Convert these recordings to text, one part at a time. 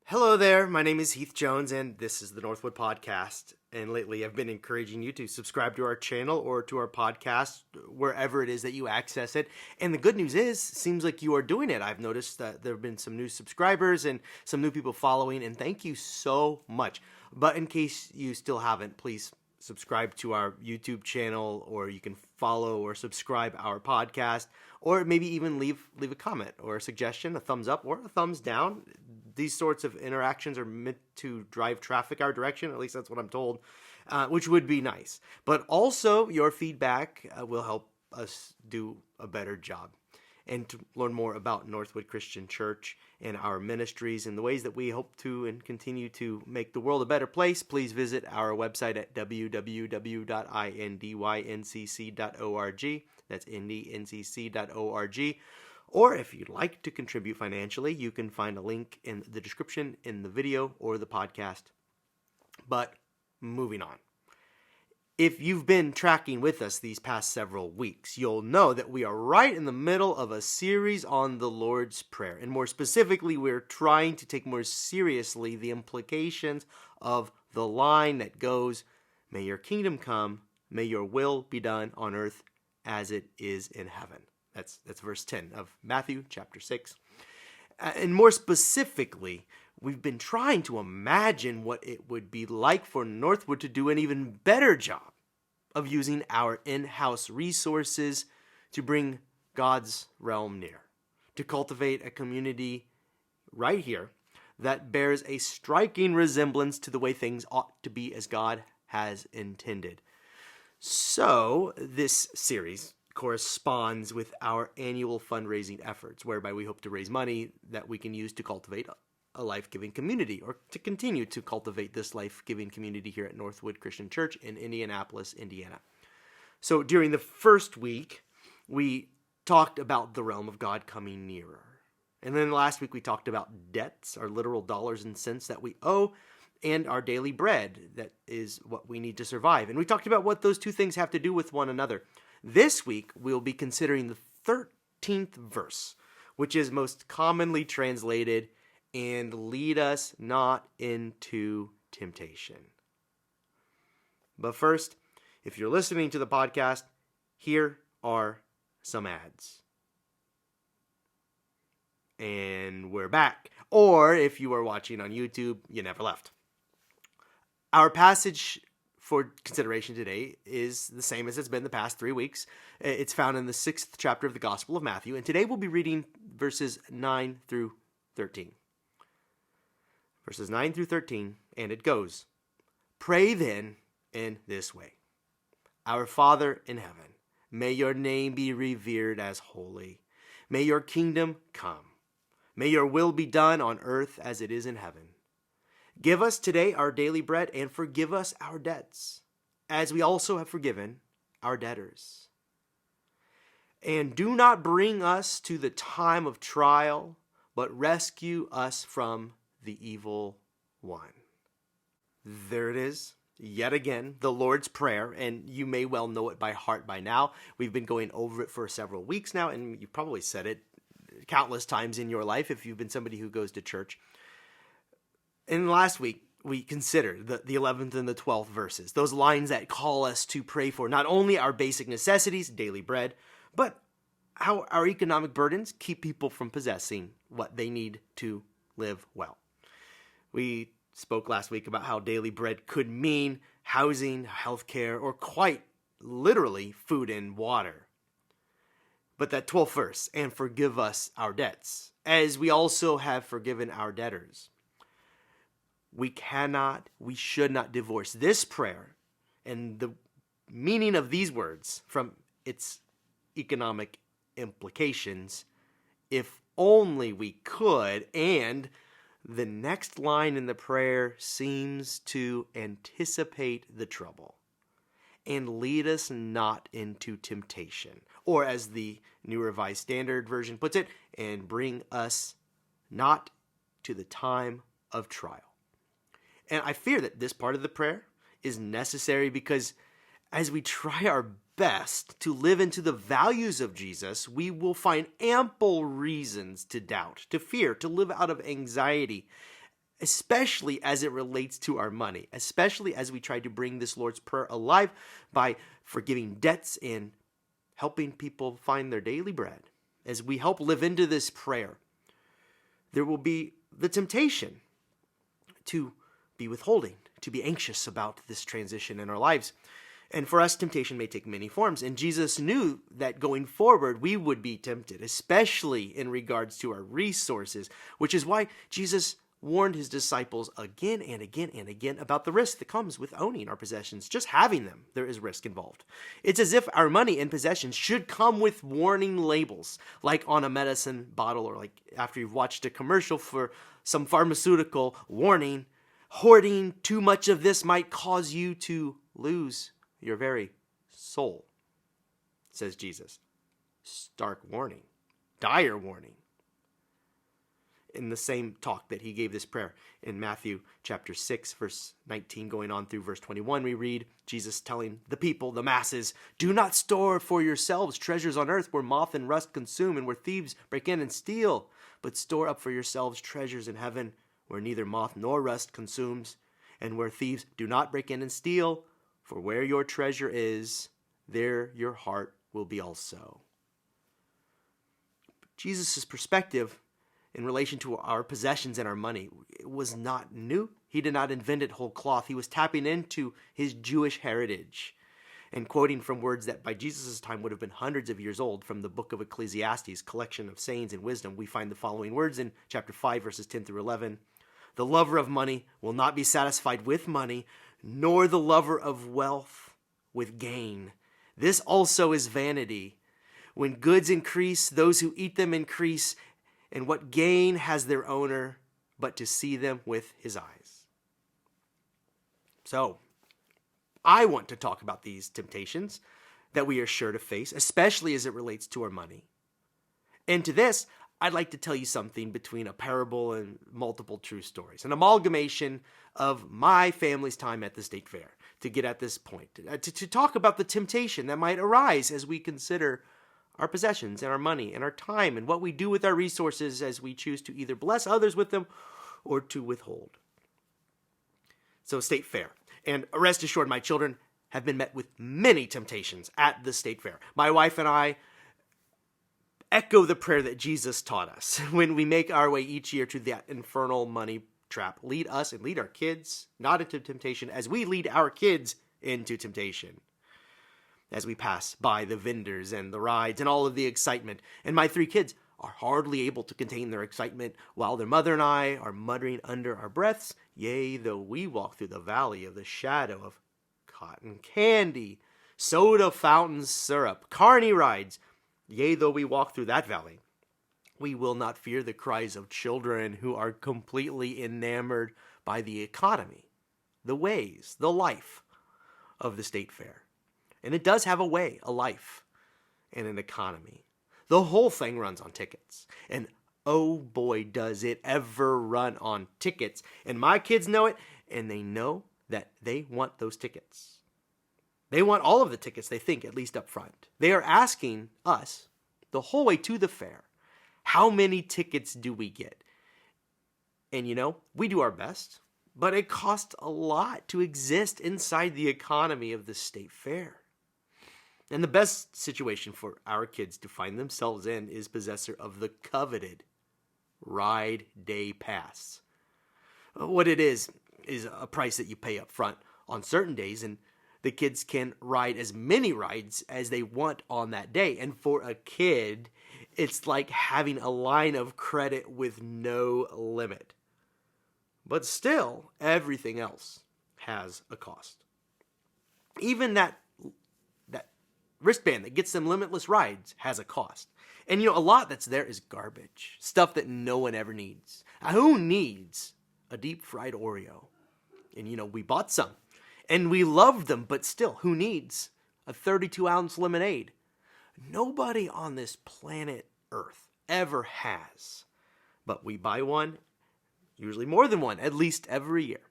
Hello there, my name is Heath Jones, and this is the Northwood Podcast. And lately, I've been encouraging you to subscribe to our channel or to our podcast, wherever it is that you access it. And the good news is, seems like you are doing it. I've noticed that there have been some new subscribers and some new people following, and thank you so much. But in case you still haven't, please subscribe to our YouTube channel, or you can follow or subscribe our podcast, or maybe even leave a comment or a suggestion, a thumbs up or a thumbs down. These sorts of interactions are meant to drive traffic our direction, at least that's what I'm told, which would be nice. But also, your feedback will help us do a better job. And to learn more about Northwood Christian Church and our ministries and the ways that we hope to and continue to make the world a better place, please visit our website at www.indyncc.org. That's indyncc.org. Or if you'd like to contribute financially, you can find a link in the description in the video or the podcast. But moving on. If you've been tracking with us these past several weeks, you'll know that we are right in the middle of a series on the Lord's Prayer. And more specifically, we're trying to take more seriously the implications of the line that goes, "May your kingdom come, may your will be done on earth as it is in heaven." That's verse 10 of Matthew chapter 6. And more specifically, we've been trying to imagine what it would be like for Northwood to do an even better job of using our in-house resources to bring God's realm near, to cultivate a community right here that bears a striking resemblance to the way things ought to be as God has intended. So, this series corresponds with our annual fundraising efforts, whereby we hope to raise money that we can use to cultivate a life-giving community, or to continue to cultivate this life-giving community here at Northwood Christian Church in Indianapolis, Indiana. So during the first week, we talked about the realm of God coming nearer. And then last week we talked about debts, our literal dollars and cents that we owe, and our daily bread, that is what we need to survive. And we talked about what those two things have to do with one another. This week, we'll be considering the 13th verse, which is most commonly translated, "and lead us not into temptation." But first, if you're listening to the podcast, here are some ads. And we're back. Or if you are watching on YouTube, you never left. Our passage for consideration today is the same as it's been the past 3 weeks. It's found in the 6th chapter of the Gospel of Matthew, and today we'll be reading verses 9 through 13. Verses 9 through 13, and it goes, "Pray then in this way. Our Father in heaven, may your name be revered as holy. May your kingdom come. May your will be done on earth as it is in heaven. Give us today our daily bread, and forgive us our debts, as we also have forgiven our debtors. And do not bring us to the time of trial, but rescue us from the evil one." There it is, yet again, the Lord's Prayer, and you may well know it by heart by now. We've been going over it for several weeks now, and you've probably said it countless times in your life if you've been somebody who goes to church. And last week, we considered the 11th and the 12th verses, those lines that call us to pray for not only our basic necessities, daily bread, but how our economic burdens keep people from possessing what they need to live well. We spoke last week about how daily bread could mean housing, healthcare, or quite literally food and water. But that 12th verse, "and forgive us our debts, as we also have forgiven our debtors." We should not divorce this prayer and the meaning of these words from its economic implications, if only we could. And the next line in the prayer seems to anticipate the trouble. "And lead us not into temptation," or as the New Revised Standard Version puts it, "and bring us not to the time of trial." And I fear that this part of the prayer is necessary because as we try our best to live into the values of Jesus, we will find ample reasons to doubt, to fear, to live out of anxiety. especially as it relates to our money, especially as we try to bring this Lord's Prayer alive by forgiving debts and helping people find their daily bread. As we help live into this prayer, there will be the temptation to be withholding, to be anxious about this transition in our lives. And for us, temptation may take many forms. And Jesus knew that going forward, we would be tempted, especially in regards to our resources, which is why Jesus warned his disciples again and again and again about the risk that comes with owning our possessions. Just having them, there is risk involved. It's as if our money and possessions should come with warning labels, like on a medicine bottle, or like after you've watched a commercial for some pharmaceutical, warning, hoarding too much of this might cause you to lose your very soul, says Jesus. Stark warning, dire warning. In the same talk that he gave this prayer in Matthew chapter 6, verse 19, going on through verse 21, we read Jesus telling the people, the masses, "Do not store for yourselves treasures on earth where moth and rust consume and where thieves break in and steal, but store up for yourselves treasures in heaven where neither moth nor rust consumes and where thieves do not break in and steal. For where your treasure is, there your heart will be also." Jesus' perspective in relation to our possessions and our money, it was not new. He did not invent it whole cloth. He was tapping into his Jewish heritage and quoting from words that by Jesus' time would have been hundreds of years old from the book of Ecclesiastes, collection of sayings and wisdom. We find the following words in chapter 5, verses 10 through 11. "The lover of money will not be satisfied with money, nor the lover of wealth with gain. This also is vanity. When goods increase, those who eat them increase, and what gain has their owner but to see them with his eyes?" So, I want to talk about these temptations that we are sure to face, especially as it relates to our money. And to this, I'd like to tell you something between a parable and multiple true stories, an amalgamation of my family's time at the state fair to get at this point, to talk about the temptation that might arise as we consider our possessions and our money and our time and what we do with our resources as we choose to either bless others with them or to withhold. So, state fair. And rest assured, my children have been met with many temptations at the state fair. My wife and I echo the prayer that Jesus taught us when we make our way each year to that infernal money trap. Lead us and lead our kids not into temptation as we lead our kids into temptation. As we pass by the vendors and the rides and all of the excitement. And my 3 kids are hardly able to contain their excitement while their mother and I are muttering under our breaths, "Yea, though we walk through the valley of the shadow of cotton candy, soda fountain syrup, carny rides, yea, though we walk through that valley, we will not fear the cries of children who are completely enamored by the economy, the ways, the life of the state fair." And it does have a way, a life, and an economy. The whole thing runs on tickets. And oh boy, does it ever run on tickets. And my kids know it, and they know that they want those tickets. They want all of the tickets, they think, at least up front. They are asking us the whole way to the fair, how many tickets do we get? And we do our best, but it costs a lot to exist inside the economy of the state fair. And the best situation for our kids to find themselves in is possessor of the coveted Ride Day Pass. What it is a price that you pay up front on certain days, and the kids can ride as many rides as they want on that day. And for a kid, it's like having a line of credit with no limit. But still, everything else has a cost. Even that wristband that gets them limitless rides has a cost. And a lot that's there is garbage. Stuff that no one ever needs. Who needs a deep fried Oreo? And we bought some. And we loved them, but still, who needs a 32-ounce lemonade? Nobody on this planet Earth ever has. But we buy one, usually more than one, at least every year.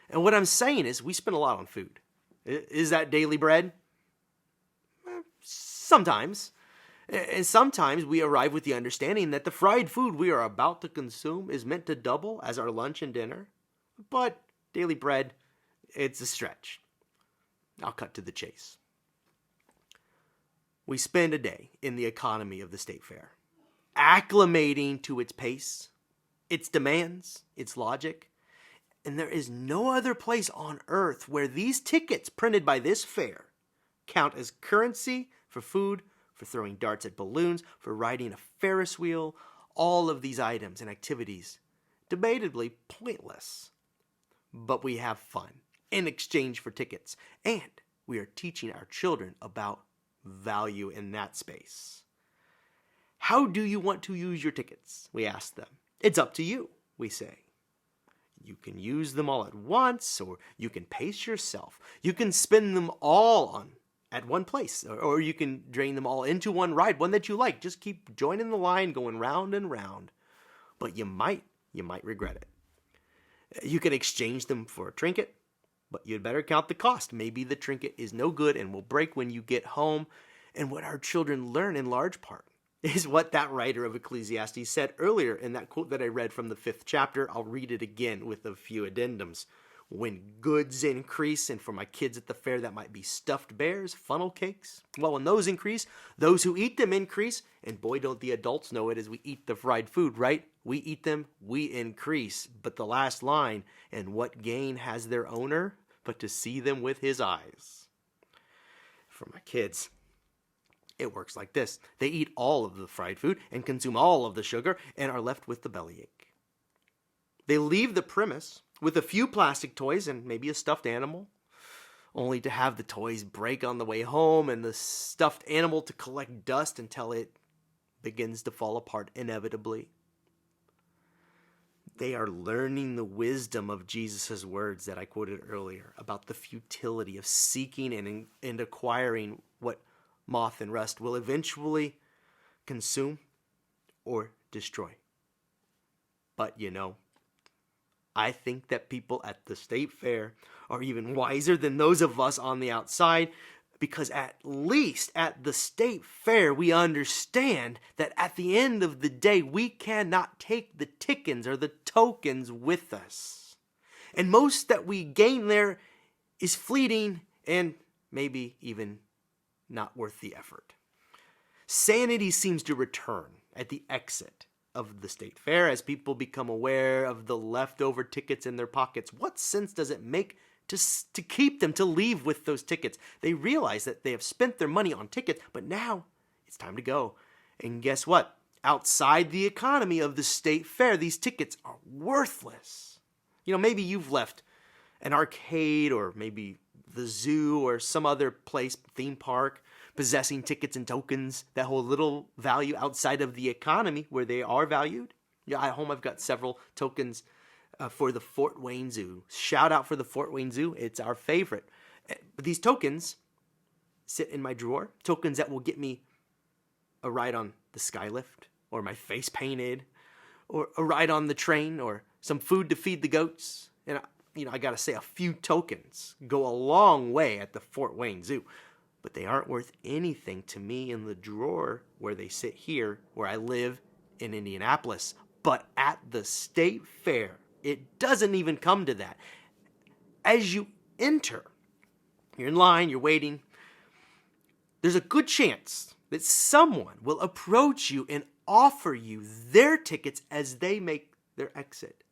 And what I'm saying is we spend a lot on food. Is that daily bread? Sometimes. And sometimes we arrive with the understanding that the fried food we are about to consume is meant to double as our lunch and dinner. But daily bread, it's a stretch. I'll cut to the chase. We spend a day in the economy of the state fair, acclimating to its pace, its demands, its logic. And there is no other place on earth where these tickets printed by this fair count as currency for food, for throwing darts at balloons, for riding a Ferris wheel, all of these items and activities, debatably pointless. But we have fun in exchange for tickets, and we are teaching our children about value in that space. How do you want to use your tickets? We ask them. It's up to you, we say. You can use them all at once, or you can pace yourself. You can spend them all at one place, or you can drain them all into one ride, one that you like. Just keep joining the line, going round and round. But you might regret it. You can exchange them for a trinket, but you'd better count the cost. Maybe the trinket is no good and will break when you get home. And what our children learn in large part is what that writer of Ecclesiastes said earlier in that quote that I read from the 5th chapter. I'll read it again with a few addendums. When goods increase, and for my kids at the fair, that might be stuffed bears, funnel cakes. Well, when those increase, those who eat them increase. And boy, don't the adults know it as we eat the fried food, right? We eat them, we increase. But the last line, and what gain has their owner but to see them with his eyes? For my kids, it works like this. They eat all of the fried food and consume all of the sugar and are left with the bellyache. They leave the premise with a few plastic toys and maybe a stuffed animal, only to have the toys break on the way home and the stuffed animal to collect dust until it begins to fall apart inevitably. They are learning the wisdom of Jesus' words that I quoted earlier about the futility of seeking and acquiring what moth and rust will eventually consume or destroy. But I think that people at the state fair are even wiser than those of us on the outside, because at least at the state fair we understand that at the end of the day we cannot take the tickets or the tokens with us. And most that we gain there is fleeting and maybe even not worth the effort. Sanity seems to return at the exit of the state fair as people become aware of the leftover tickets in their pockets. What sense does it make to keep them, to leave with those tickets? They realize that they have spent their money on tickets, but now it's time to go. And guess what? Outside the economy of the state fair, these tickets are worthless. Maybe you've left an arcade or maybe the zoo or some other place, theme park, possessing tickets and tokens that hold little value outside of the economy where they are valued. At home I've got several tokens for the Fort Wayne Zoo. Shout out for the Fort Wayne Zoo. It's our favorite. But these tokens sit in my drawer. Tokens that will get me a ride on the Skylift, or my face painted, or a ride on the train, or some food to feed the goats. And I gotta say, a few tokens go a long way at the Fort Wayne Zoo. But they aren't worth anything to me in the drawer where they sit here, where I live in Indianapolis. But at the state fair, it doesn't even come to that. As you enter, you're in line, you're waiting, there's a good chance that someone will approach you and offer you their tickets as they make their exit.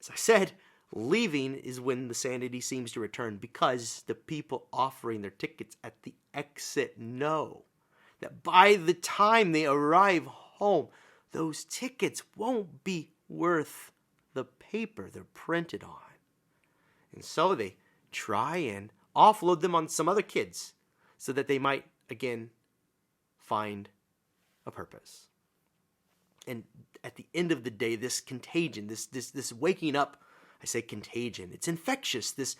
As I said, leaving is when the sanity seems to return, because the people offering their tickets at the exit know that by the time they arrive home, those tickets won't be worth the paper they're printed on. And so they try and offload them on some other kids so that they might, again, find a purpose. And at the end of the day, this contagion, this waking up, I say contagion, it's infectious, this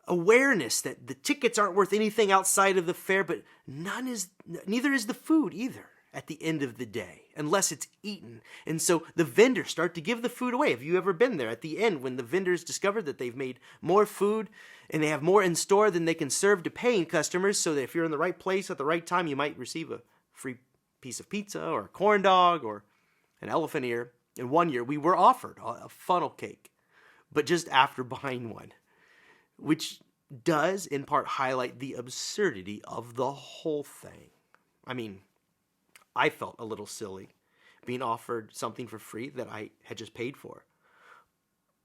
awareness that the tickets aren't worth anything outside of the fair, but neither is the food either at the end of the day, unless it's eaten. And so the vendors start to give the food away. Have you ever been there at the end when the vendors discover that they've made more food and they have more in store than they can serve to paying customers, so that if you're in the right place at the right time, you might receive a free piece of pizza or a corn dog or an elephant ear. In one year, we were offered a funnel cake, but just after buying one, which does in part highlight the absurdity of the whole thing. I mean, I felt a little silly being offered something for free that I had just paid for.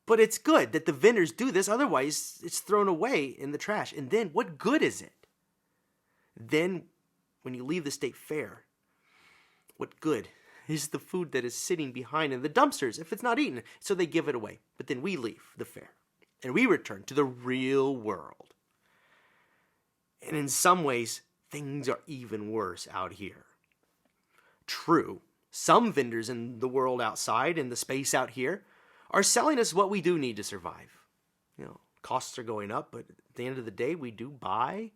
But it's good that the vendors do this, otherwise it's thrown away in the trash. And then what good is it? Then when you leave the state fair, what good is the food that is sitting behind in the dumpsters if it's not eaten? So they give it away. But then we leave the fair and we return to the real world. And in some ways, things are even worse out here. True, some vendors in the world outside, in the space out here, are selling us what we do need to survive. Costs are going up, but at the end of the day, we do buy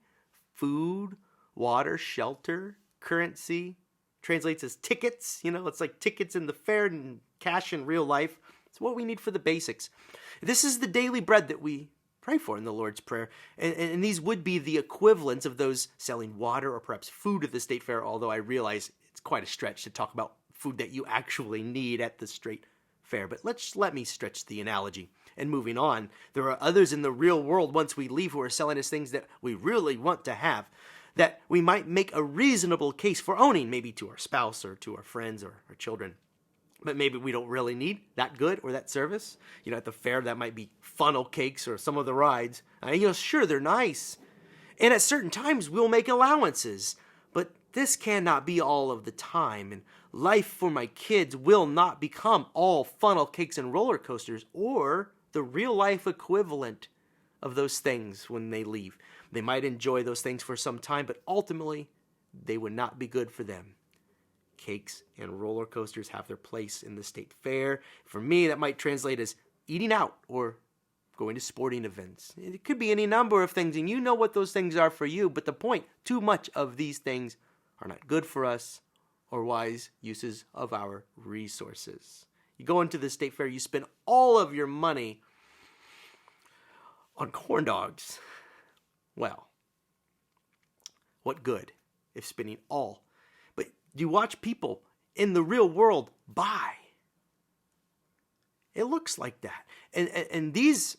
food, water, shelter, currency. Translates as tickets. It's like tickets in the fair and cash in real life. It's what we need for the basics. This is the daily bread that we pray for in the Lord's Prayer. And these would be the equivalents of those selling water or perhaps food at the state fair, although I realize it's quite a stretch to talk about food that you actually need at the state fair. But let me stretch the analogy. And moving on, there are others in the real world once we leave who are selling us things that we really want to have, that we might make a reasonable case for owning, maybe to our spouse or to our friends or our children. But maybe we don't really need that good or that service. At the fair, that might be funnel cakes or some of the rides. Sure, they're nice. And at certain times, we'll make allowances. But this cannot be all of the time. And life for my kids will not become all funnel cakes and roller coasters or the real life equivalent of those things when they leave. They might enjoy those things for some time, but ultimately, they would not be good for them. Cakes and roller coasters have their place in the state fair. For me, that might translate as eating out or going to sporting events. It could be any number of things, and you know what those things are for you. But the point, too much of these things are not good for us or wise uses of our resources. You go into the state fair, you spend all of your money on corn dogs. Well, what good if spending all? But you watch people in the real world buy. It looks like that. And these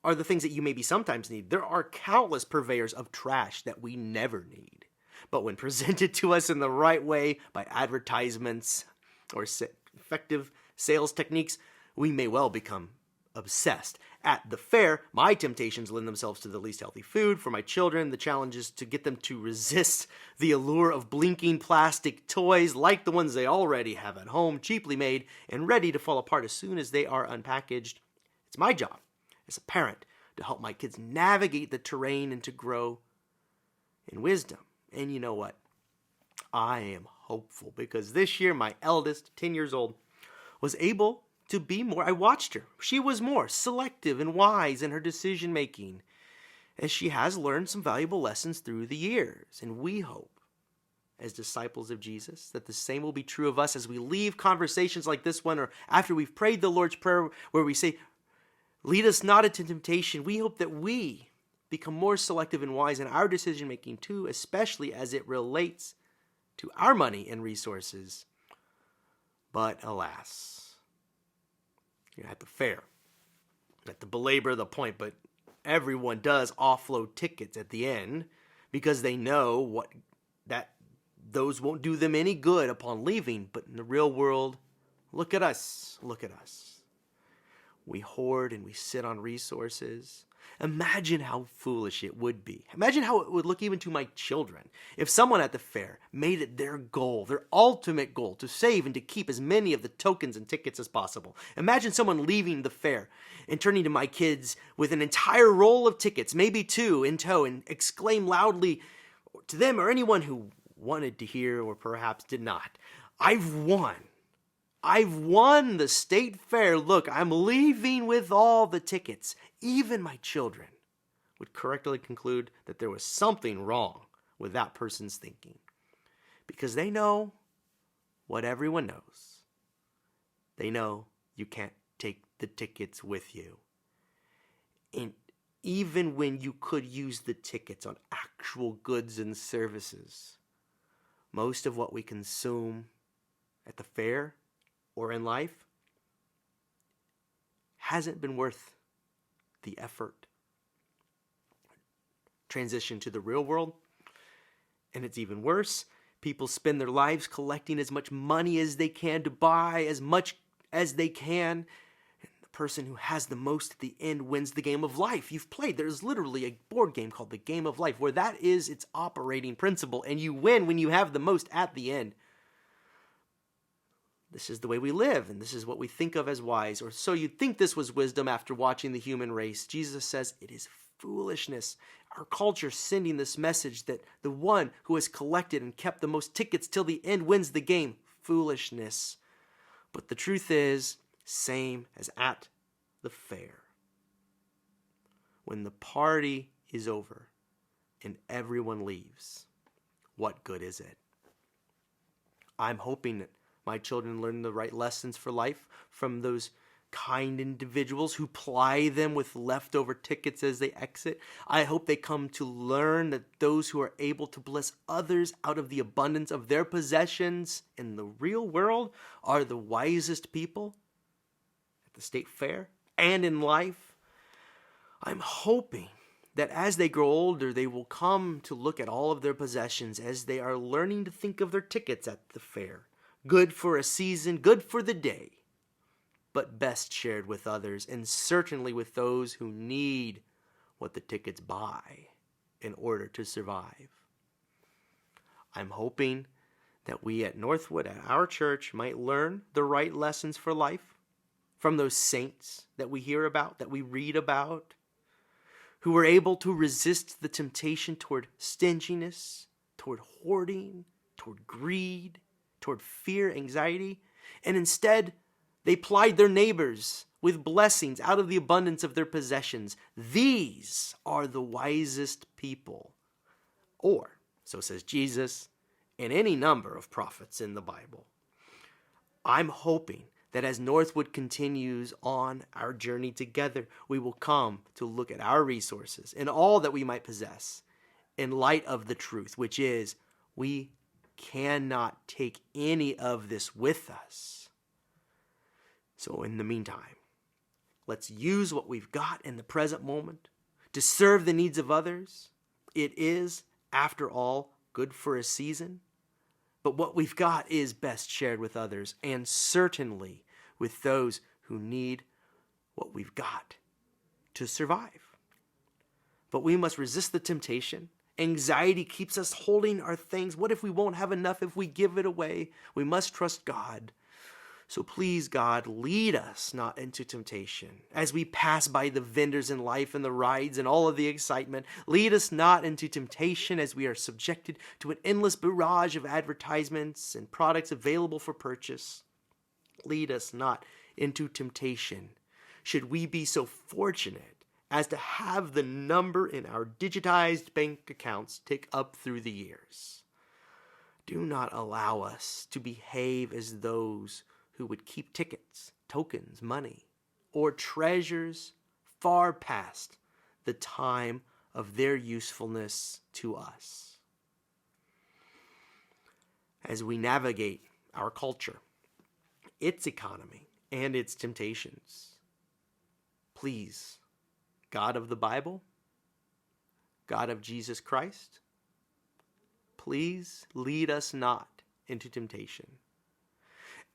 are the things that you maybe sometimes need. There are countless purveyors of trash that we never need. But when presented to us in the right way by advertisements or effective sales techniques, we may well become obsessed. At the fair, my temptations lend themselves to the least healthy food. For my children, the challenge is to get them to resist the allure of blinking plastic toys like the ones they already have at home, cheaply made and ready to fall apart as soon as they are unpackaged. It's my job as a parent to help my kids navigate the terrain and to grow in wisdom. And you know what? I am hopeful because this year my eldest, 10 years old, was able to be more. I watched her. She was more selective and wise in her decision making, as she has learned some valuable lessons through the years. And we hope, as disciples of Jesus, that the same will be true of us as we leave conversations like this one, or after we've prayed the Lord's Prayer where we say, lead us not into temptation. We hope that we become more selective and wise in our decision making too, especially as it relates to our money and resources. But alas, you're at the fair, not to belabor the point, but everyone does offload tickets at the end because they know that those won't do them any good upon leaving. But in the real world, look at us. We hoard and we sit on resources. Imagine how foolish it would be. Imagine how it would look even to my children if someone at the fair made it their goal, their ultimate goal, to save and to keep as many of the tokens and tickets as possible. Imagine someone leaving the fair and turning to my kids with an entire roll of tickets, maybe two in tow, and exclaim loudly to them or anyone who wanted to hear or perhaps did not, "I've won. I've won the state fair. Look, I'm leaving with all the tickets." Even my children would correctly conclude that there was something wrong with that person's thinking, because they know what everyone knows. They know you can't take the tickets with you. And even when you could use the tickets on actual goods and services, most of what we consume at the fair or in life hasn't been worth the effort. Transition to the real world, and it's even worse. People spend their lives collecting as much money as they can to buy as much as they can. And the person who has the most at the end wins the game of life. You've played. There's literally a board game called the Game of Life where that is its operating principle, and you win when you have the most at the end. This is the way we live, and this is what we think of as wise, or so you'd think this was wisdom after watching the human race. Jesus says it is foolishness. Our culture sending this message that the one who has collected and kept the most tickets till the end wins the game. Foolishness. But the truth is, same as at the fair. When the party is over and everyone leaves, what good is it? I'm hoping that my children learn the right lessons for life from those kind individuals who ply them with leftover tickets as they exit. I hope they come to learn that those who are able to bless others out of the abundance of their possessions in the real world are the wisest people at the state fair and in life. I'm hoping that as they grow older, they will come to look at all of their possessions as they are learning to think of their tickets at the fair. Good for a season, good for the day, but best shared with others, and certainly with those who need what the tickets buy in order to survive. I'm hoping that we at Northwood, at our church, might learn the right lessons for life from those saints that we hear about, that we read about, who were able to resist the temptation toward stinginess, toward hoarding, toward greed, toward fear, anxiety, and instead they plied their neighbors with blessings out of the abundance of their possessions. These are the wisest people. Or, so says Jesus and any number of prophets in the Bible. I'm hoping that as Northwood continues on our journey together, we will come to look at our resources and all that we might possess in light of the truth, which is we cannot take any of this with us. So in the meantime, let's use what we've got in the present moment to serve the needs of others. It is, after all, good for a season. But what we've got is best shared with others, and certainly with those who need what we've got to survive. But we must resist the temptation. Anxiety keeps us holding our things. What if we won't have enough if we give it away? We must trust God. So please, God, lead us not into temptation. As we pass by the vendors in life and the rides and all of the excitement, lead us not into temptation as we are subjected to an endless barrage of advertisements and products available for purchase. Lead us not into temptation, should we be so fortunate as to have the number in our digitized bank accounts tick up through the years. Do not allow us to behave as those who would keep tickets, tokens, money, or treasures far past the time of their usefulness to us. As we navigate our culture, its economy, and its temptations, please, God of the Bible, God of Jesus Christ, please lead us not into temptation.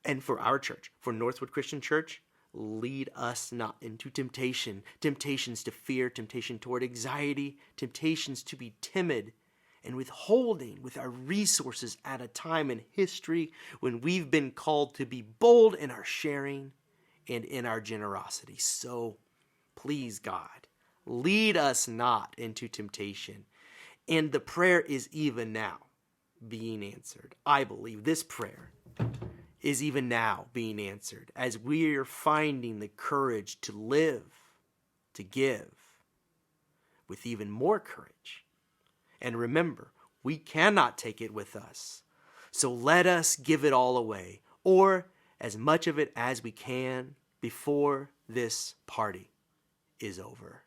And for our church, for Northwood Christian Church, lead us not into temptation. Temptations to fear, temptation toward anxiety, temptations to be timid and withholding with our resources at a time in history when we've been called to be bold in our sharing and in our generosity. So please, God, lead us not into temptation. And the prayer is even now being answered. I believe this prayer is even now being answered as we are finding the courage to live, to give, with even more courage. And remember, we cannot take it with us. So let us give it all away, or as much of it as we can before this party is over.